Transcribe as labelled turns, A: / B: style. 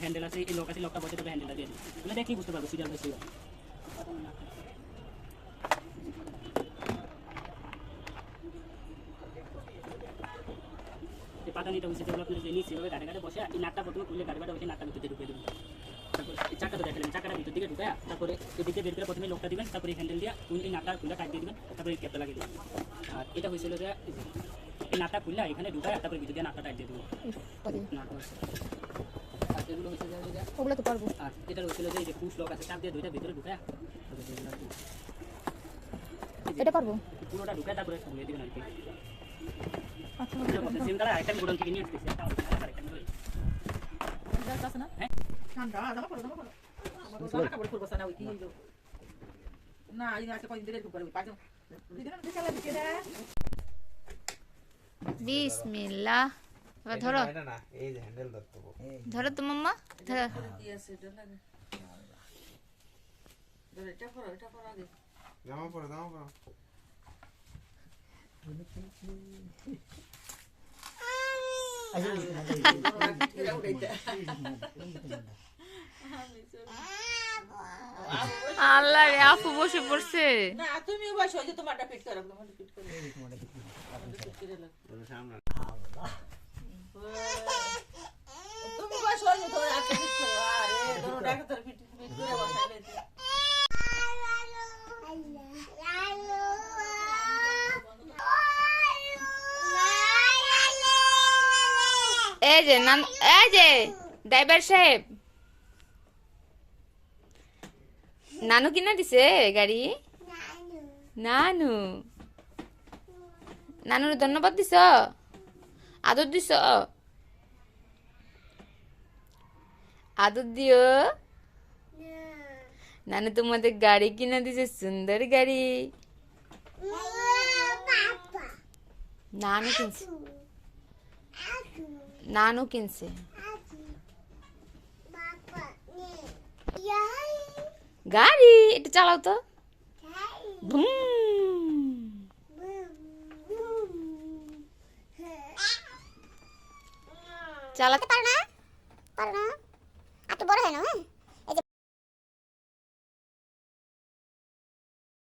A: Handle আছে, এই lock আছে, লকটা বসে তবে হ্যান্ডেলটা দিয়ে দিই। মানে দেখলেই বুঝতে পারবো সিরিয়াল বাই সিরিয়াল। এই পাতানিটা হচ্ছে যেগুলো আপনি নিচে এভাবে গাড়ি গাড়ি বসে এই নাটটা প্রথমে খুলে গাড়ি গাড়ি বসে নাটটা ভিতরে ঢুকিয়ে দেবেন। তারপর এই চাকাটা তো দেখালেন, চাকাটা ভিতর দিকে ঢুকায় তারপরে এদিকে বের করে প্রথমে লকটা দিবেন, তারপরে হ্যান্ডেল দিয়ে এই নাটটা খুলে টাইট দিয়ে দিবেন, তারপরে এই ক্যাপটা লাগিয়ে দেবেন। আর এটা হয়েছিল যে এই নাটটা খুললে এখানে ঢুকায় তারপরে ভিতর দিয়ে নাটটা টাইট দিয়ে দেবেন। আর এগুলো হচ্ছে যে
B: ওগুলো তো পারবো।
A: আর এটা হচ্ছিল যে এই যে পুশ লক আছে, চাপ দিয়ে দুইটা ভিতরে ঢুকায়
B: এটা পারবো
A: পুরোটা ঢুকায় তারপরে খুলে দিবেন আর কি।
B: আচ্ছা
A: সিম কালার আইটেম গুলো থেকে নিয়ে আসতেছি।
C: ঠান্ডা জামা পড়ো জামা কাপড় পরবো না ওই কি হইলো না এই আছে কয়দিন ধরে ঢুকার ওই পাঁচজন দিদিন আমি চালা দিকে দে
B: বিসমিল্লাহ। এবার ধরো
D: এটা না এই যে হ্যান্ডেল ধরতে
B: ধরো তো মাম্মা ধরো।
C: কি আছে এটা লাগে ধরে এটা করো আগে
D: জামা পড়ো
B: আল্লাহ রে আপু বসে পড়ছে।
C: না তুমি বসো যে তোমারটা ফিট করো তোমারটা ফিট করো
D: সামনে
C: তুমি বসো যে তোমার আজকে ফিট করো আরে ধরো দেখো তোর ফিট করে বসাইলে
B: এই যে এই যে ড্রাইভার সাহেব নানু কিনা দিছে গাড়ি। নানুর ধন্যবাদ দিছ, আদর দিছ, আদর দিও। নানু তোমাদের গাড়ি কিনা দিছে, সুন্দর গাড়ি। নানু কিনছে গাড়ি। এটা চালাও তো, চালাতে পারো না।